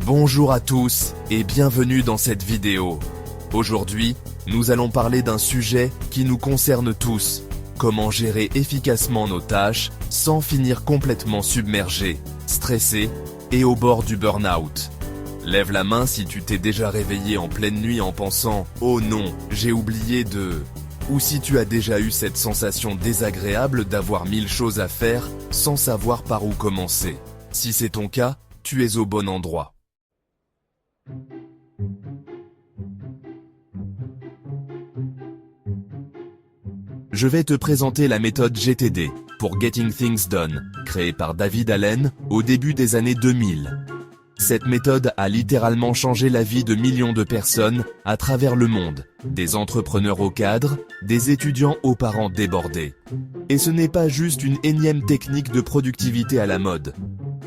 Bonjour à tous et bienvenue dans cette vidéo. Aujourd'hui, nous allons parler d'un sujet qui nous concerne tous. Comment gérer efficacement nos tâches sans finir complètement submergé, stressé et au bord du burn-out. Lève la main si tu t'es déjà réveillé en pleine nuit en pensant « Oh non, j'ai oublié de… » ou si tu as déjà eu cette sensation désagréable d'avoir 1000 choses à faire sans savoir par où commencer. Si c'est ton cas, tu es au bon endroit. Je vais te présenter la méthode GTD pour Getting Things Done, créée par David Allen au début des années 2000. Cette méthode a littéralement changé la vie de millions de personnes à travers le monde, des entrepreneurs aux cadres, des étudiants aux parents débordés. Et ce n'est pas juste une énième technique de productivité à la mode.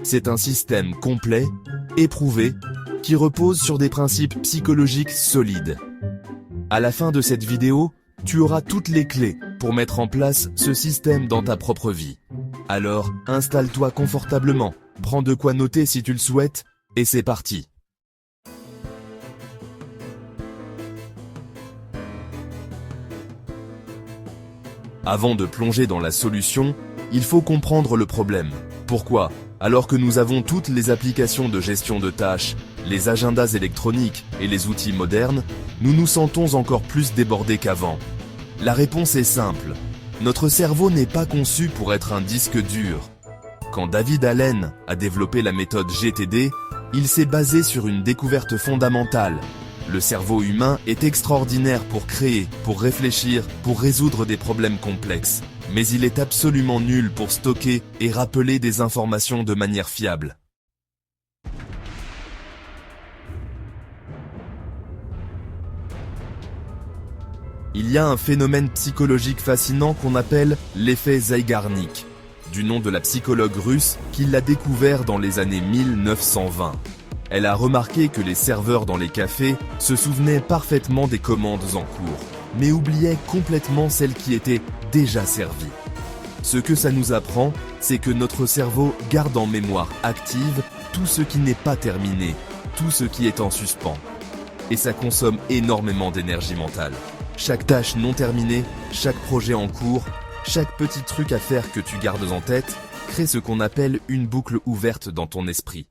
C'est un système complet, éprouvé, qui repose sur des principes psychologiques solides. À la fin de cette vidéo, tu auras toutes les clés pour mettre en place ce système dans ta propre vie. Alors, installe-toi confortablement, prends de quoi noter si tu le souhaites, et c'est parti. Avant de plonger dans la solution, il faut comprendre le problème. Pourquoi ? Alors que nous avons toutes les applications de gestion de tâches, les agendas électroniques et les outils modernes, nous nous sentons encore plus débordés qu'avant. La réponse est simple. Notre cerveau n'est pas conçu pour être un disque dur. Quand David Allen a développé la méthode GTD, il s'est basé sur une découverte fondamentale. Le cerveau humain est extraordinaire pour créer, pour réfléchir, pour résoudre des problèmes complexes. Mais il est absolument nul pour stocker et rappeler des informations de manière fiable. Il y a un phénomène psychologique fascinant qu'on appelle l'effet Zeigarnik, du nom de la psychologue russe qui l'a découvert dans les années 1920. Elle a remarqué que les serveurs dans les cafés se souvenaient parfaitement des commandes en cours, mais oubliaient complètement celles qui étaient déjà servies. Ce que ça nous apprend, c'est que notre cerveau garde en mémoire active tout ce qui n'est pas terminé, tout ce qui est en suspens. Et ça consomme énormément d'énergie mentale. Chaque tâche non terminée, chaque projet en cours, chaque petit truc à faire que tu gardes en tête, crée ce qu'on appelle une boucle ouverte dans ton esprit.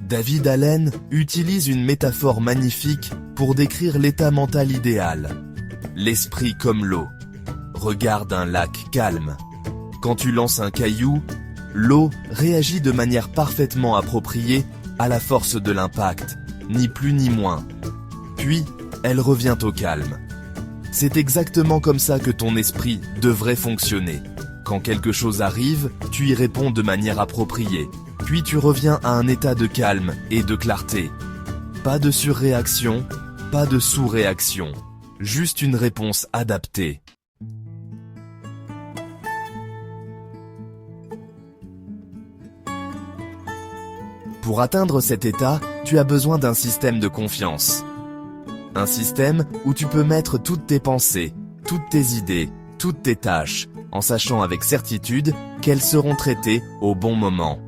David Allen utilise une métaphore magnifique pour décrire l'état mental idéal. L'esprit comme l'eau. Regarde un lac calme. Quand tu lances un caillou, l'eau réagit de manière parfaitement appropriée à la force de l'impact, ni plus ni moins. Puis, elle revient au calme. C'est exactement comme ça que ton esprit devrait fonctionner. Quand quelque chose arrive, tu y réponds de manière appropriée. Puis tu reviens à un état de calme et de clarté. Pas de surréaction, pas de sous-réaction. Juste une réponse adaptée. Pour atteindre cet état, tu as besoin d'un système de confiance. Un système où tu peux mettre toutes tes pensées, toutes tes idées, toutes tes tâches, en sachant avec certitude qu'elles seront traitées au bon moment.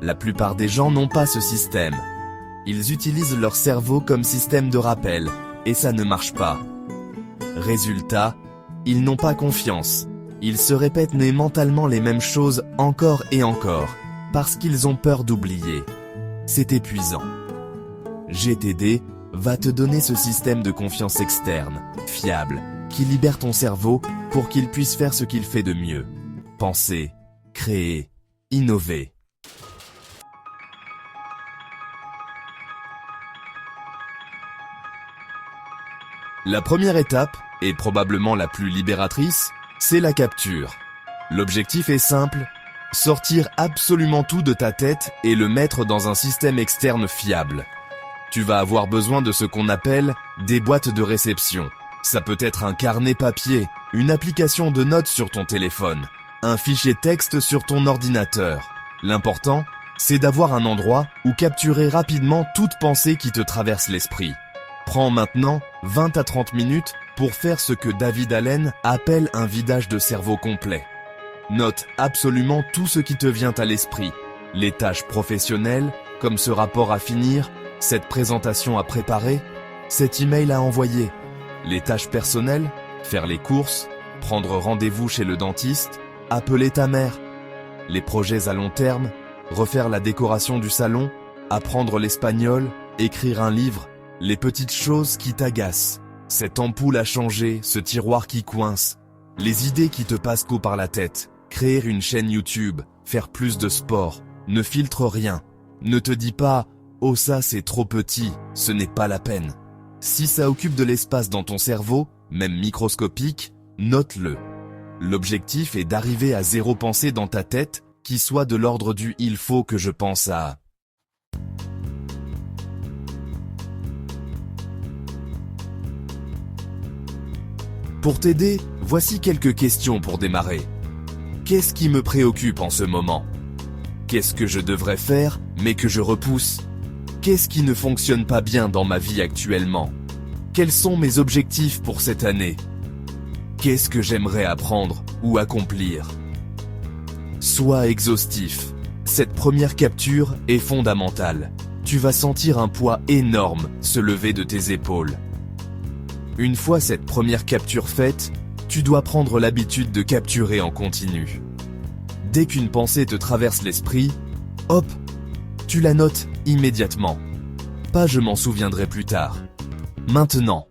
La plupart des gens n'ont pas ce système. Ils utilisent leur cerveau comme système de rappel, et ça ne marche pas. Résultat, ils n'ont pas confiance. Ils se répètent mentalement les mêmes choses encore et encore, parce qu'ils ont peur d'oublier. C'est épuisant. GTD va te donner ce système de confiance externe, fiable, qui libère ton cerveau pour qu'il puisse faire ce qu'il fait de mieux. Penser, créer, innover. La première étape, et probablement la plus libératrice, c'est la capture. L'objectif est simple, sortir absolument tout de ta tête et le mettre dans un système externe fiable. Tu vas avoir besoin de ce qu'on appelle des boîtes de réception. Ça peut être un carnet papier, une application de notes sur ton téléphone, un fichier texte sur ton ordinateur. L'important, c'est d'avoir un endroit où capturer rapidement toute pensée qui te traverse l'esprit. Prends maintenant 20 à 30 minutes pour faire ce que David Allen appelle un vidage de cerveau complet. Note absolument tout ce qui te vient à l'esprit. Les tâches professionnelles, comme ce rapport à finir, cette présentation à préparer, cet email à envoyer. Les tâches personnelles, faire les courses, prendre rendez-vous chez le dentiste, appeler ta mère. Les projets à long terme, refaire la décoration du salon, apprendre l'espagnol, écrire un livre, les petites choses qui t'agacent. Cette ampoule à changer, ce tiroir qui coince, les idées qui te passent qu'au par la tête. Créer une chaîne YouTube, faire plus de sport, ne filtre rien. Ne te dis pas « Oh ça c'est trop petit, ce n'est pas la peine ». Si ça occupe de l'espace dans ton cerveau, même microscopique, note-le. L'objectif est d'arriver à zéro pensée dans ta tête qui soit de l'ordre du « il faut que je pense à ». Pour t'aider, voici quelques questions pour démarrer. Qu'est-ce qui me préoccupe en ce moment? Qu'est-ce que je devrais faire, mais que je repousse? Qu'est-ce qui ne fonctionne pas bien dans ma vie actuellement? Quels sont mes objectifs pour cette année? Qu'est-ce que j'aimerais apprendre ou accomplir? Sois exhaustif. Cette première capture est fondamentale. Tu vas sentir un poids énorme se lever de tes épaules. Une fois cette première capture faite, tu dois prendre l'habitude de capturer en continu. Dès qu'une pensée te traverse l'esprit, hop, tu la notes immédiatement. Pas je m'en souviendrai plus tard. Maintenant.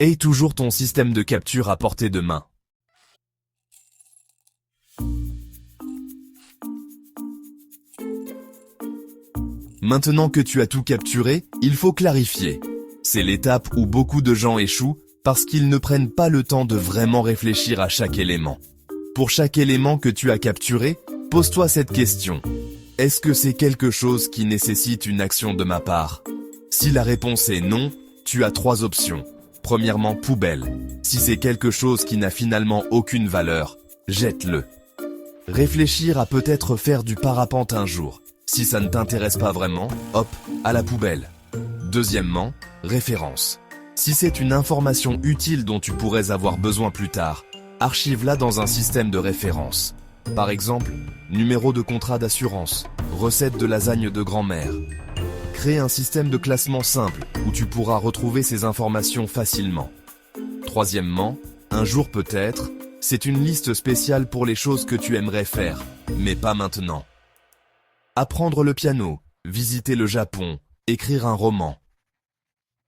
Aie toujours ton système de capture à portée de main. Maintenant que tu as tout capturé, il faut clarifier. C'est l'étape où beaucoup de gens échouent parce qu'ils ne prennent pas le temps de vraiment réfléchir à chaque élément. Pour chaque élément que tu as capturé, pose-toi cette question. Est-ce que c'est quelque chose qui nécessite une action de ma part? Si la réponse est non, tu as 3 options. Premièrement, poubelle. Si c'est quelque chose qui n'a finalement aucune valeur, jette-le. Réfléchir à peut-être faire du parapente un jour. Si ça ne t'intéresse pas vraiment, hop, à la poubelle. Deuxièmement, référence. Si c'est une information utile dont tu pourrais avoir besoin plus tard, archive-la dans un système de référence. Par exemple, numéro de contrat d'assurance, recette de lasagne de grand-mère. Crée un système de classement simple où tu pourras retrouver ces informations facilement. Troisièmement, un jour peut-être, c'est une liste spéciale pour les choses que tu aimerais faire, mais pas maintenant. Apprendre le piano, visiter le Japon, écrire un roman.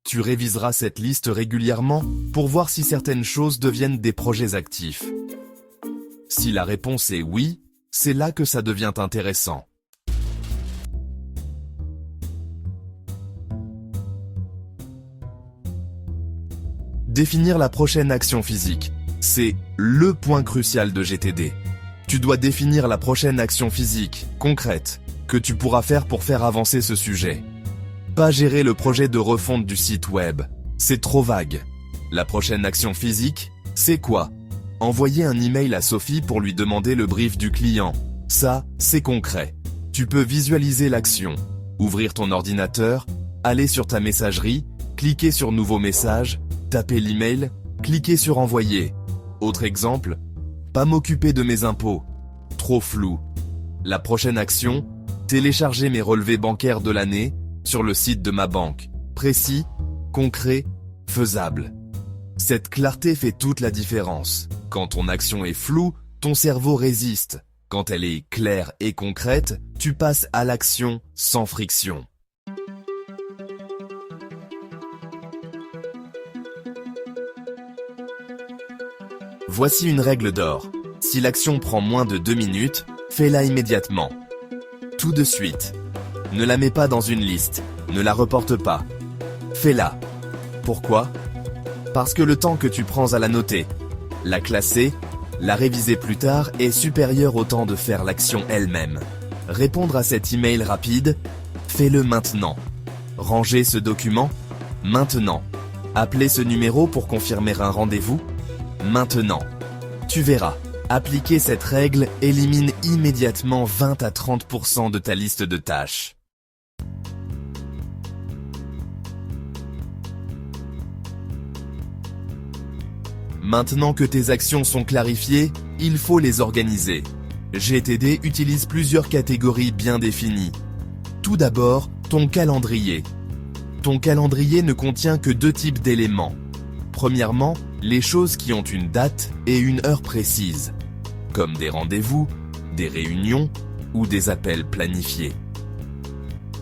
Tu réviseras cette liste régulièrement pour voir si certaines choses deviennent des projets actifs. Si la réponse est oui, c'est là que ça devient intéressant. Définir la prochaine action physique, c'est le point crucial de GTD. Tu dois définir la prochaine action physique, concrète, que tu pourras faire pour faire avancer ce sujet. Pas gérer le projet de refonte du site web, c'est trop vague. La prochaine action physique, c'est quoi? Envoyer un email à Sophie pour lui demander le brief du client. Ça, c'est concret. Tu peux visualiser l'action, ouvrir ton ordinateur, aller sur ta messagerie, cliquer sur nouveau message, taper l'email, cliquer sur envoyer. Autre exemple, pas m'occuper de mes impôts. Trop flou. La prochaine action, télécharger mes relevés bancaires de l'année, sur le site de ma banque. Précis, concret, faisable. Cette clarté fait toute la différence. Quand ton action est floue, ton cerveau résiste. Quand elle est claire et concrète, tu passes à l'action sans friction. Voici une règle d'or. Si l'action prend moins de 2 minutes, fais-la immédiatement. Tout de suite. Ne la mets pas dans une liste, ne la reporte pas. Fais-la. Pourquoi? Parce que le temps que tu prends à la noter, la classer, la réviser plus tard est supérieur au temps de faire l'action elle-même. Répondre à cet email rapide, fais-le maintenant. Ranger ce document, maintenant. Appeler ce numéro pour confirmer un rendez-vous, maintenant. Tu verras, appliquer cette règle élimine immédiatement 20 à 30% de ta liste de tâches. Maintenant que tes actions sont clarifiées, il faut les organiser. GTD utilise plusieurs catégories bien définies. Tout d'abord, ton calendrier. Ton calendrier ne contient que deux types d'éléments. Premièrement, les choses qui ont une date et une heure précise, comme des rendez-vous, des réunions ou des appels planifiés.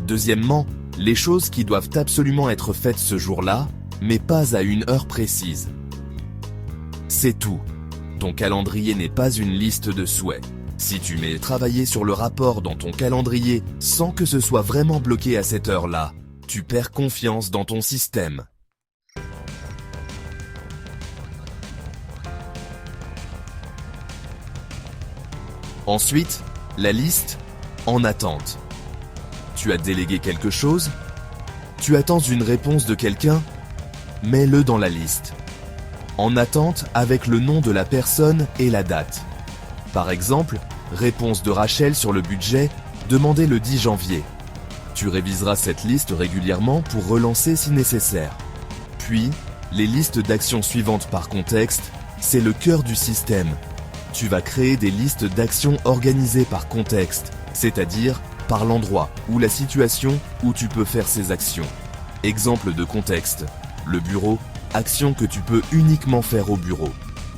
Deuxièmement, les choses qui doivent absolument être faites ce jour-là, mais pas à une heure précise. C'est tout. Ton calendrier n'est pas une liste de souhaits. Si tu mets travailler sur le rapport dans ton calendrier sans que ce soit vraiment bloqué à cette heure-là, tu perds confiance dans ton système. Ensuite, la liste en attente. Tu as délégué quelque chose? Tu attends une réponse de quelqu'un? Mets-le dans la liste. En attente avec le nom de la personne et la date. Par exemple, réponse de Rachel sur le budget, demandé le 10 janvier. Tu réviseras cette liste régulièrement pour relancer si nécessaire. Puis, les listes d'actions suivantes par contexte, c'est le cœur du système. Tu vas créer des listes d'actions organisées par contexte, c'est-à-dire par l'endroit ou la situation où tu peux faire ces actions. Exemple de contexte, le bureau, action que tu peux uniquement faire au bureau.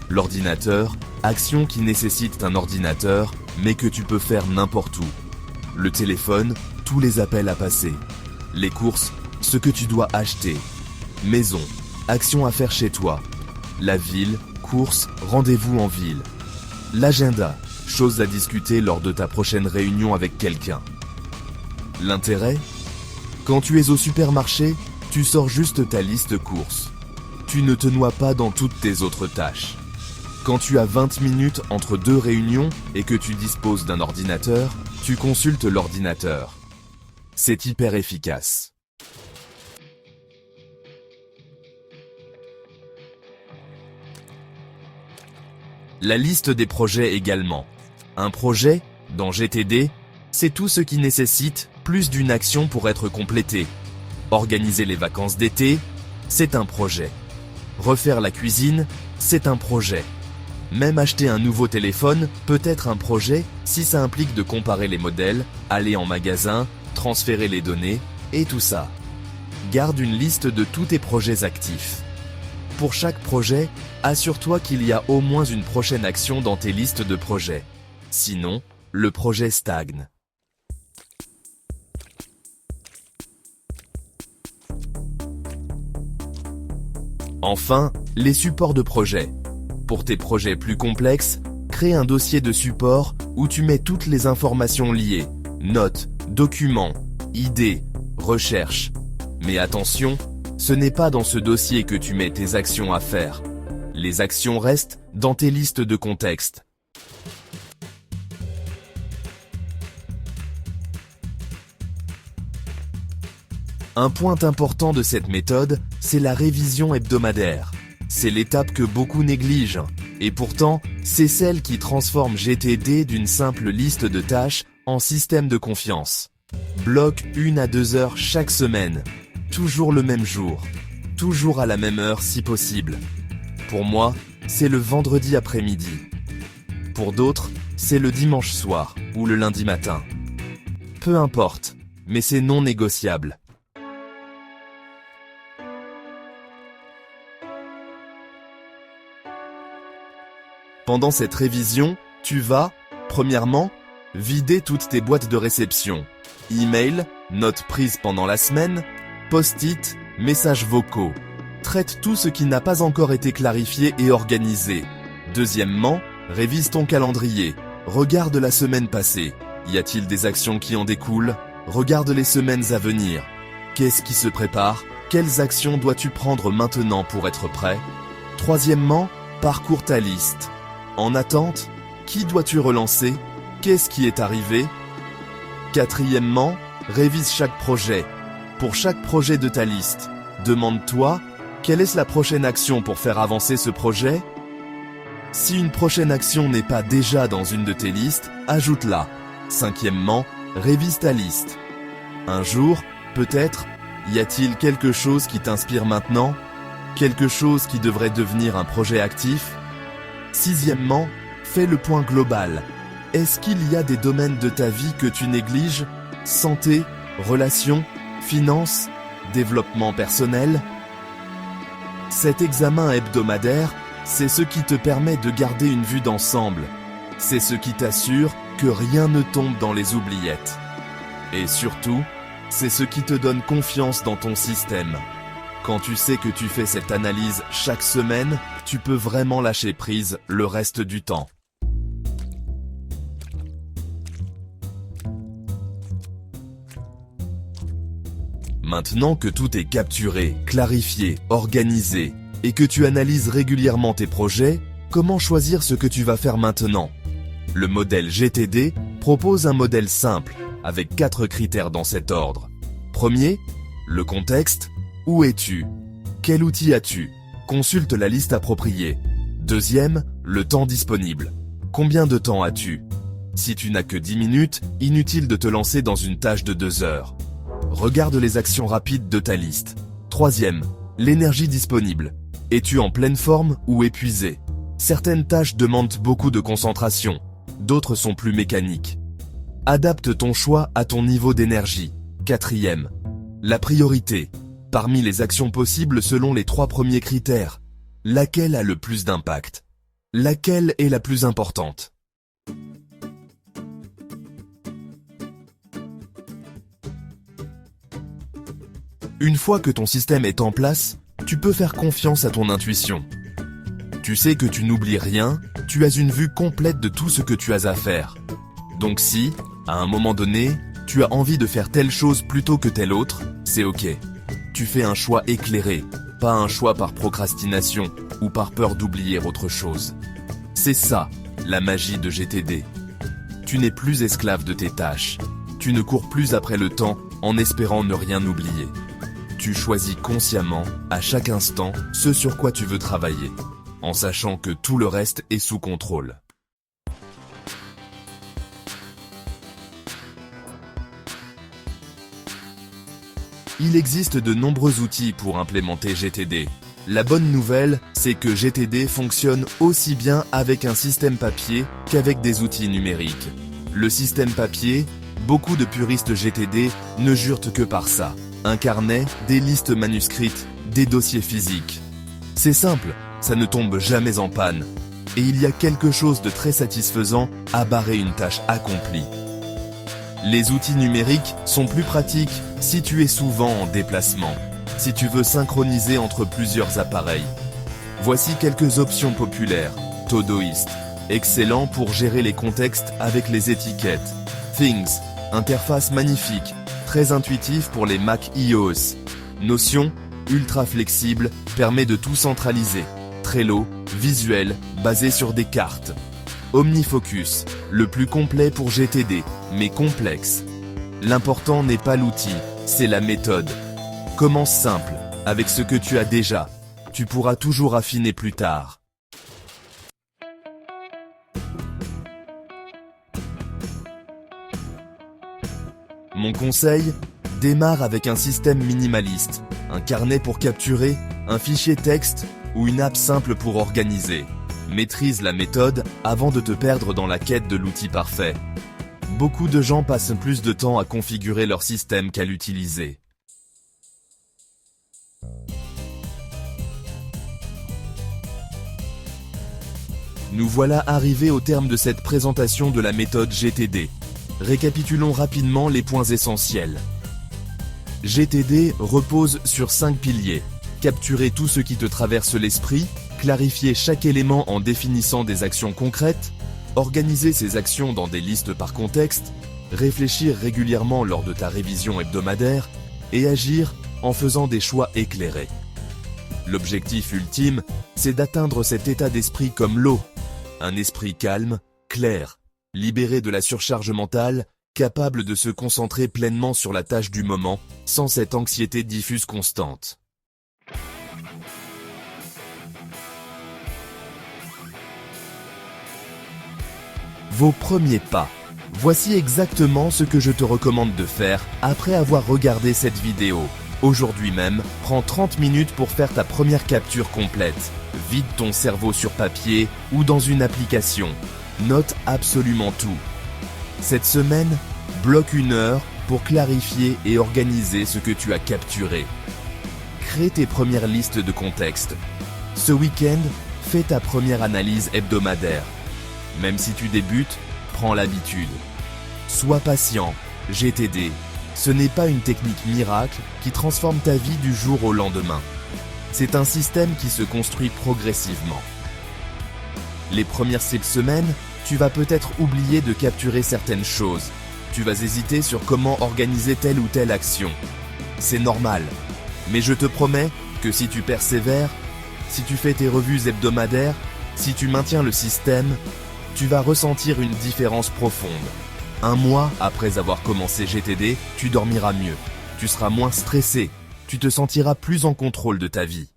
L'ordinateur, action qui nécessite un ordinateur, mais que tu peux faire n'importe où. Le téléphone, tous les appels à passer. Les courses, ce que tu dois acheter. Maison, action à faire chez toi. La ville, courses, rendez-vous en ville. L'agenda, choses à discuter lors de ta prochaine réunion avec quelqu'un. L'intérêt? Quand tu es au supermarché, tu sors juste ta liste courses. Tu ne te noies pas dans toutes tes autres tâches. Quand tu as 20 minutes entre deux réunions et que tu disposes d'un ordinateur, tu consultes l'ordinateur. C'est hyper efficace. La liste des projets également. Un projet, dans GTD, c'est tout ce qui nécessite plus d'une action pour être complété. Organiser les vacances d'été, c'est un projet. Refaire la cuisine, c'est un projet. Même acheter un nouveau téléphone peut être un projet si ça implique de comparer les modèles, aller en magasin, transférer les données, et tout ça. Garde une liste de tous tes projets actifs. Pour chaque projet, assure-toi qu'il y a au moins une prochaine action dans tes listes de projets. Sinon, le projet stagne. Enfin, les supports de projet. Pour tes projets plus complexes, crée un dossier de support où tu mets toutes les informations liées, notes, documents, idées, recherches. Mais attention, ce n'est pas dans ce dossier que tu mets tes actions à faire. Les actions restent dans tes listes de contexte. Un point important de cette méthode, c'est la révision hebdomadaire. C'est l'étape que beaucoup négligent, et pourtant, c'est celle qui transforme GTD d'une simple liste de tâches en système de confiance. Bloque 1 à 2 heures chaque semaine, toujours le même jour, toujours à la même heure si possible. Pour moi, c'est le vendredi après-midi. Pour d'autres, c'est le dimanche soir ou le lundi matin. Peu importe, mais c'est non négociable. Pendant cette révision, tu vas, premièrement, vider toutes tes boîtes de réception. Email, notes prises pendant la semaine, post-it, messages vocaux. Traite tout ce qui n'a pas encore été clarifié et organisé. Deuxièmement, révise ton calendrier. Regarde la semaine passée. Y a-t-il des actions qui en découlent? Regarde les semaines à venir. Qu'est-ce qui se prépare? Quelles actions dois-tu prendre maintenant pour être prêt? Troisièmement, parcours ta liste. En attente, qui dois-tu relancer? Qu'est-ce qui est arrivé? Quatrièmement, révise chaque projet. Pour chaque projet de ta liste, demande-toi, quelle est la prochaine action pour faire avancer ce projet? Si une prochaine action n'est pas déjà dans une de tes listes, ajoute-la. Cinquièmement, révise ta liste. Un jour, peut-être, y a-t-il quelque chose qui t'inspire maintenant? Quelque chose qui devrait devenir un projet actif? Sixièmement, fais le point global. Est-ce qu'il y a des domaines de ta vie que tu négliges? Santé, relations, finances, développement personnel? Cet examen hebdomadaire, c'est ce qui te permet de garder une vue d'ensemble. C'est ce qui t'assure que rien ne tombe dans les oubliettes. Et surtout, c'est ce qui te donne confiance dans ton système. Quand tu sais que tu fais cette analyse chaque semaine, tu peux vraiment lâcher prise le reste du temps. Maintenant que tout est capturé, clarifié, organisé, et que tu analyses régulièrement tes projets, comment choisir ce que tu vas faire maintenant? Le modèle GTD propose un modèle simple, avec 4 critères dans cet ordre. Premier, le contexte. Où es-tu? Quel outil as-tu? Consulte la liste appropriée. Deuxième, le temps disponible. Combien de temps as-tu? Si tu n'as que 10 minutes, inutile de te lancer dans une tâche de 2 heures. Regarde les actions rapides de ta liste. Troisième, l'énergie disponible. Es-tu en pleine forme ou épuisé? Certaines tâches demandent beaucoup de concentration, d'autres sont plus mécaniques. Adapte ton choix à ton niveau d'énergie. Quatrième, la priorité. Parmi les actions possibles selon les 3 premiers critères, laquelle a le plus d'impact? Laquelle est la plus importante? Une fois que ton système est en place, tu peux faire confiance à ton intuition. Tu sais que tu n'oublies rien, tu as une vue complète de tout ce que tu as à faire. Donc si, à un moment donné, tu as envie de faire telle chose plutôt que telle autre, c'est ok. Tu fais un choix éclairé, pas un choix par procrastination ou par peur d'oublier autre chose. C'est ça, la magie de GTD. Tu n'es plus esclave de tes tâches. Tu ne cours plus après le temps en espérant ne rien oublier. Tu choisis consciemment, à chaque instant, ce sur quoi tu veux travailler, en sachant que tout le reste est sous contrôle. Il existe de nombreux outils pour implémenter GTD. La bonne nouvelle, c'est que GTD fonctionne aussi bien avec un système papier qu'avec des outils numériques. Le système papier, beaucoup de puristes GTD ne jurent que par ça. Un carnet, des listes manuscrites, des dossiers physiques. C'est simple, ça ne tombe jamais en panne. Et il y a quelque chose de très satisfaisant à barrer une tâche accomplie. Les outils numériques sont plus pratiques si tu es souvent en déplacement, si tu veux synchroniser entre plusieurs appareils. Voici quelques options populaires. Todoist, excellent pour gérer les contextes avec les étiquettes. Things, interface magnifique, très intuitif pour les Mac iOS. Notion, ultra flexible, permet de tout centraliser. Trello, visuel, basé sur des cartes. OmniFocus, le plus complet pour GTD, mais complexe. L'important n'est pas l'outil, c'est la méthode. Commence simple, avec ce que tu as déjà. Tu pourras toujours affiner plus tard. Mon conseil, démarre avec un système minimaliste, un carnet pour capturer, un fichier texte ou une app simple pour organiser. Maîtrise la méthode avant de te perdre dans la quête de l'outil parfait. Beaucoup de gens passent plus de temps à configurer leur système qu'à l'utiliser. Nous voilà arrivés au terme de cette présentation de la méthode GTD. Récapitulons rapidement les points essentiels. GTD repose sur 5 piliers. Capturer tout ce qui te traverse l'esprit, clarifier chaque élément en définissant des actions concrètes, organiser ces actions dans des listes par contexte, réfléchir régulièrement lors de ta révision hebdomadaire et agir en faisant des choix éclairés. L'objectif ultime, c'est d'atteindre cet état d'esprit comme l'eau. Un esprit calme, clair, libéré de la surcharge mentale, capable de se concentrer pleinement sur la tâche du moment, sans cette anxiété diffuse constante. Vos premiers pas. Voici exactement ce que je te recommande de faire après avoir regardé cette vidéo. Aujourd'hui même, prends 30 minutes pour faire ta première capture complète. Vide ton cerveau sur papier ou dans une application. Note absolument tout. Cette semaine, bloque 1 heure pour clarifier et organiser ce que tu as capturé. Crée tes premières listes de contexte. Ce week-end, fais ta première analyse hebdomadaire. Même si tu débutes, prends l'habitude. Sois patient, GTD. Ce n'est pas une technique miracle qui transforme ta vie du jour au lendemain. C'est un système qui se construit progressivement. Les premières 6 semaines, tu vas peut-être oublier de capturer certaines choses. Tu vas hésiter sur comment organiser telle ou telle action. C'est normal. Mais je te promets que si tu persévères, si tu fais tes revues hebdomadaires, si tu maintiens le système, tu vas ressentir une différence profonde. 1 mois après avoir commencé GTD, tu dormiras mieux. Tu seras moins stressé. Tu te sentiras plus en contrôle de ta vie.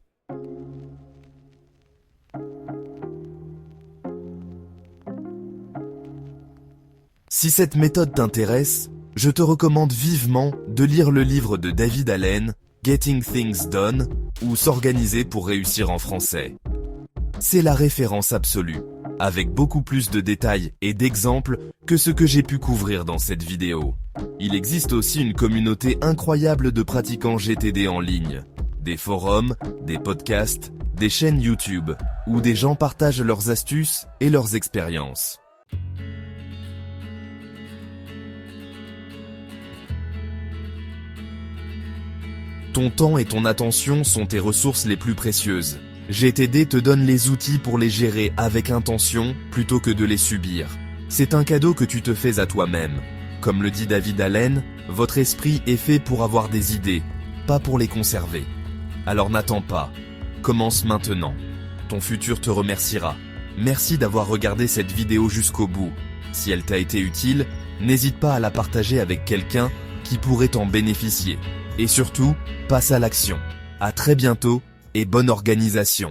Si cette méthode t'intéresse, je te recommande vivement de lire le livre de David Allen, Getting Things Done, ou S'organiser pour réussir en français. C'est la référence absolue, avec beaucoup plus de détails et d'exemples que ce que j'ai pu couvrir dans cette vidéo. Il existe aussi une communauté incroyable de pratiquants GTD en ligne. Des forums, des podcasts, des chaînes YouTube, où des gens partagent leurs astuces et leurs expériences. Ton temps et ton attention sont tes ressources les plus précieuses. GTD te donne les outils pour les gérer avec intention plutôt que de les subir. C'est un cadeau que tu te fais à toi-même. Comme le dit David Allen, votre esprit est fait pour avoir des idées, pas pour les conserver. Alors n'attends pas. Commence maintenant. Ton futur te remerciera. Merci d'avoir regardé cette vidéo jusqu'au bout. Si elle t'a été utile, n'hésite pas à la partager avec quelqu'un qui pourrait en bénéficier. Et surtout, passe à l'action. À très bientôt et bonne organisation.